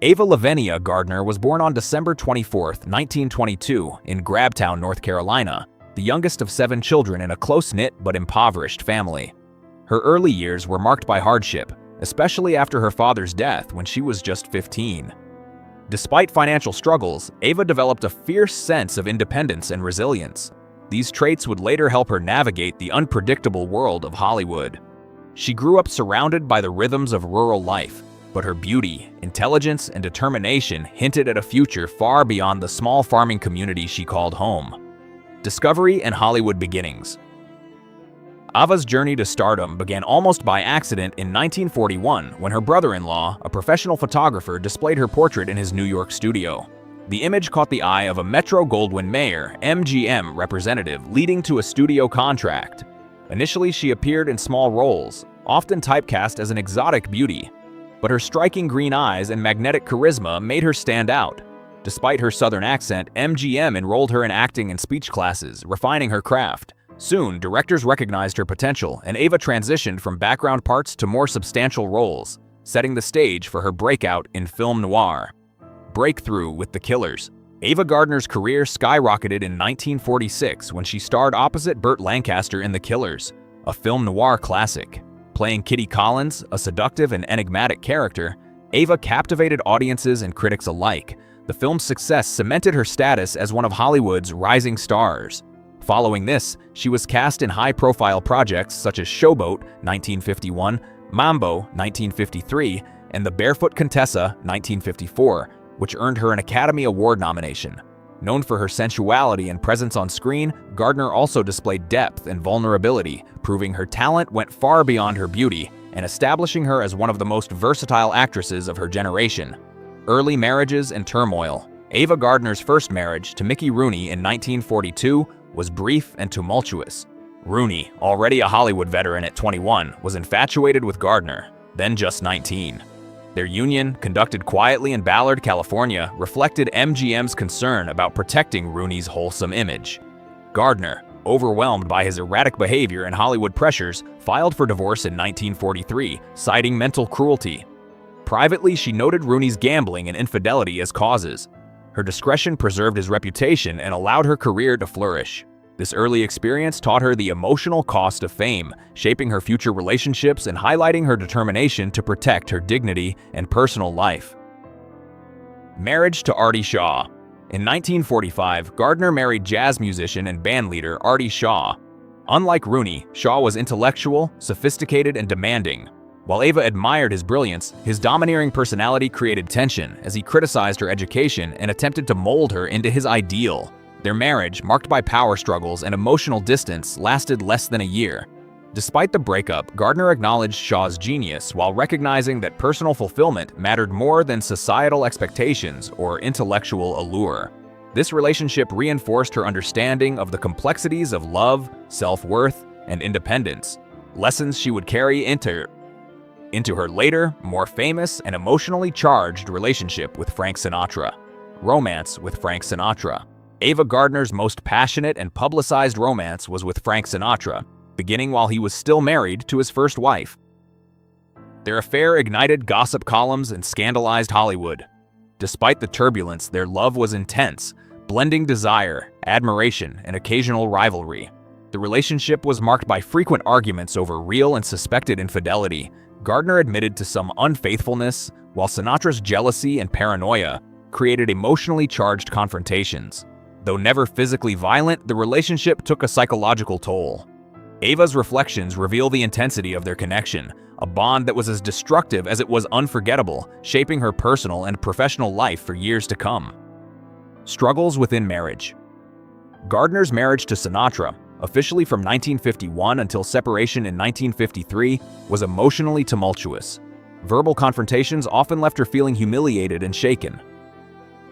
Ava Lavenia Gardner was born on December 24, 1922, in Grabtown, North Carolina, the youngest of 7 children in a close-knit but impoverished family. Her early years were marked by hardship, especially after her father's death when she was just 15. Despite financial struggles, Ava developed a fierce sense of independence and resilience. These traits would later help her navigate the unpredictable world of Hollywood. She grew up surrounded by the rhythms of rural life, but her beauty, intelligence, and determination hinted at a future far beyond the small farming community she called home. Discovery and Hollywood beginnings. Ava's journey to stardom began almost by accident in 1941 when her brother-in-law, a professional photographer, displayed her portrait in his New York studio. The image caught the eye of a Metro-Goldwyn-Mayer (MGM) representative, leading to a studio contract. Initially, she appeared in small roles, often typecast as an exotic beauty, but her striking green eyes and magnetic charisma made her stand out. Despite her southern accent, MGM enrolled her in acting and speech classes, refining her craft. Soon, directors recognized her potential, and Ava transitioned from background parts to more substantial roles, setting the stage for her breakout in film noir. Breakthrough with The Killers. Ava Gardner's career skyrocketed in 1946 when she starred opposite Burt Lancaster in The Killers, a film noir classic. Playing Kitty Collins, a seductive and enigmatic character, Ava captivated audiences and critics alike. The film's success cemented her status as one of Hollywood's rising stars. Following this, she was cast in high-profile projects such as Showboat (1951), Mambo (1953), and The Barefoot Contessa (1954), which earned her an Academy Award nomination. Known for her sensuality and presence on screen, Gardner also displayed depth and vulnerability, proving her talent went far beyond her beauty and establishing her as one of the most versatile actresses of her generation. Early marriages and turmoil. Ava Gardner's first marriage, to Mickey Rooney in 1942, was brief and tumultuous. Rooney, already a Hollywood veteran at 21, was infatuated with Gardner, then just 19. Their union, conducted quietly in Ballard, California, reflected MGM's concern about protecting Rooney's wholesome image. Gardner, overwhelmed by his erratic behavior and Hollywood pressures, filed for divorce in 1943, citing mental cruelty. Privately, she noted Rooney's gambling and infidelity as causes. Her discretion preserved his reputation and allowed her career to flourish. This early experience taught her the emotional cost of fame, shaping her future relationships and highlighting her determination to protect her dignity and personal life. Marriage to Artie Shaw. In 1945, Gardner married jazz musician and bandleader Artie Shaw. Unlike Rooney, Shaw was intellectual, sophisticated, and demanding. While Ava admired his brilliance, his domineering personality created tension as he criticized her education and attempted to mold her into his ideal. Their marriage, marked by power struggles and emotional distance, lasted less than a year. Despite the breakup, Gardner acknowledged Shaw's genius while recognizing that personal fulfillment mattered more than societal expectations or intellectual allure. This relationship reinforced her understanding of the complexities of love, self-worth, and independence, lessons she would carry into her later, more famous and emotionally charged relationship with Frank Sinatra. Romance with Frank Sinatra. Ava Gardner's most passionate and publicized romance was with Frank Sinatra, beginning while he was still married to his first wife. Their affair ignited gossip columns and scandalized Hollywood. Despite the turbulence, their love was intense, blending desire, admiration, and occasional rivalry. The relationship was marked by frequent arguments over real and suspected infidelity. Gardner admitted to some unfaithfulness, while Sinatra's jealousy and paranoia created emotionally charged confrontations. Though never physically violent, the relationship took a psychological toll. Ava's reflections reveal the intensity of their connection, a bond that was as destructive as it was unforgettable, shaping her personal and professional life for years to come. Struggles within marriage. Gardner's marriage to Sinatra, officially from 1951 until separation in 1953, was emotionally tumultuous. Verbal confrontations often left her feeling humiliated and shaken.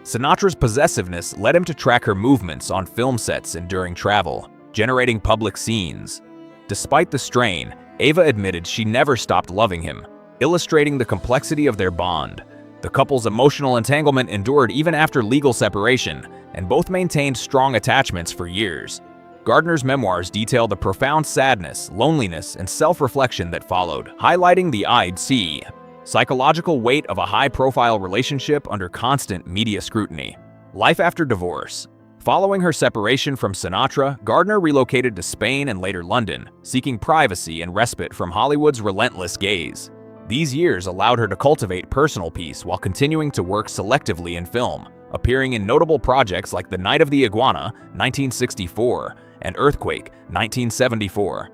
Sinatra's possessiveness led him to track her movements on film sets and during travel, generating public scenes. Despite the strain, Ava admitted she never stopped loving him, illustrating the complexity of their bond. The couple's emotional entanglement endured even after legal separation, and both maintained strong attachments for years. Gardner's memoirs detail the profound sadness, loneliness, and self-reflection that followed, highlighting the I'd see Psychological weight of a high-profile relationship under constant media scrutiny. Life after divorce. Following her separation from Sinatra, Gardner relocated to Spain and later London, seeking privacy and respite from Hollywood's relentless gaze. These years allowed her to cultivate personal peace while continuing to work selectively in film, appearing in notable projects like The Night of the Iguana, 1964, and Earthquake, 1974.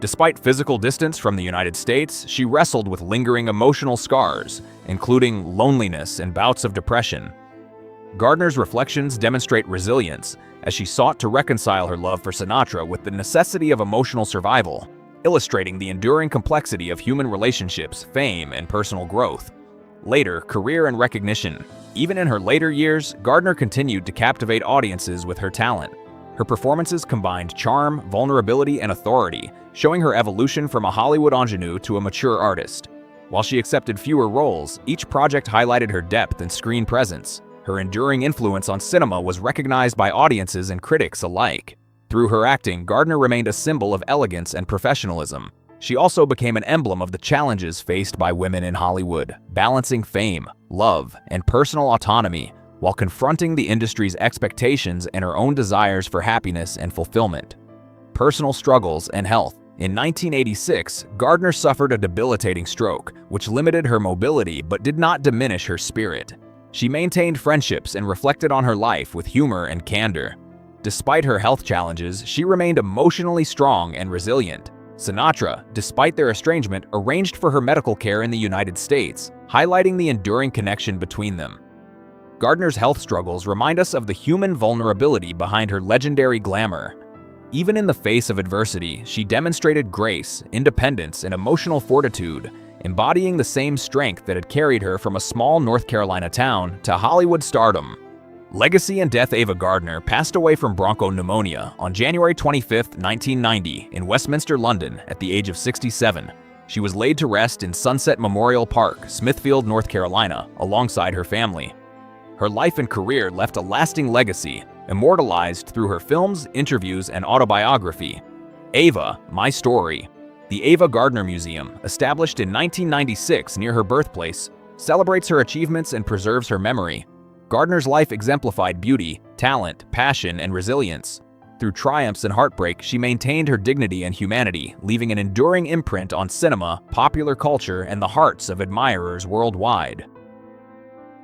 Despite physical distance from the United States, she wrestled with lingering emotional scars, including loneliness and bouts of depression. Gardner's reflections demonstrate resilience as she sought to reconcile her love for Sinatra with the necessity of emotional survival, illustrating the enduring complexity of human relationships, fame, and personal growth. Later, career and recognition. Even in her later years, Gardner continued to captivate audiences with her talent. Her performances combined charm, vulnerability, and authority, showing her evolution from a Hollywood ingenue to a mature artist. While she accepted fewer roles, each project highlighted her depth and screen presence. Her enduring influence on cinema was recognized by audiences and critics alike. Through her acting, Gardner remained a symbol of elegance and professionalism. She also became an emblem of the challenges faced by women in Hollywood, balancing fame, love, and personal autonomy while confronting the industry's expectations and her own desires for happiness and fulfillment. Personal struggles and health. In 1986, Gardner suffered a debilitating stroke, which limited her mobility but did not diminish her spirit. She maintained friendships and reflected on her life with humor and candor. Despite her health challenges, she remained emotionally strong and resilient. Sinatra, despite their estrangement, arranged for her medical care in the United States, highlighting the enduring connection between them. Gardner's health struggles remind us of the human vulnerability behind her legendary glamour. Even in the face of adversity, she demonstrated grace, independence, and emotional fortitude, embodying the same strength that had carried her from a small North Carolina town to Hollywood stardom. Legacy and death. Ava Gardner passed away from bronchopneumonia on January 25, 1990, in Westminster, London, at the age of 67. She was laid to rest in Sunset Memorial Park, Smithfield, North Carolina, alongside her family. Her life and career left a lasting legacy, immortalized through her films, interviews, and autobiography. Ava, My Story. The Ava Gardner Museum, established in 1996 near her birthplace, celebrates her achievements and preserves her memory. Gardner's life exemplified beauty, talent, passion, and resilience. Through triumphs and heartbreak, she maintained her dignity and humanity, leaving an enduring imprint on cinema, popular culture, and the hearts of admirers worldwide.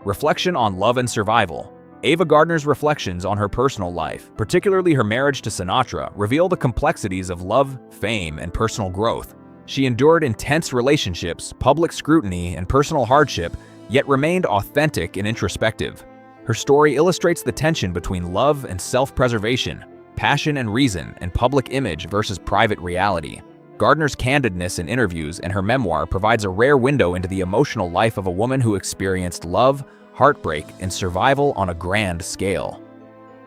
Reflection on love and survival. Ava Gardner's reflections on her personal life, particularly her marriage to Sinatra, reveal the complexities of love, fame, and personal growth. She endured intense relationships, public scrutiny, and personal hardship, yet remained authentic and introspective. Her story illustrates the tension between love and self-preservation, passion and reason, and public image versus private reality. Gardner's candidness in interviews and her memoir provides a rare window into the emotional life of a woman who experienced love, heartbreak, and survival on a grand scale.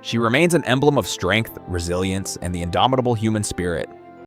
She remains an emblem of strength, resilience, and the indomitable human spirit.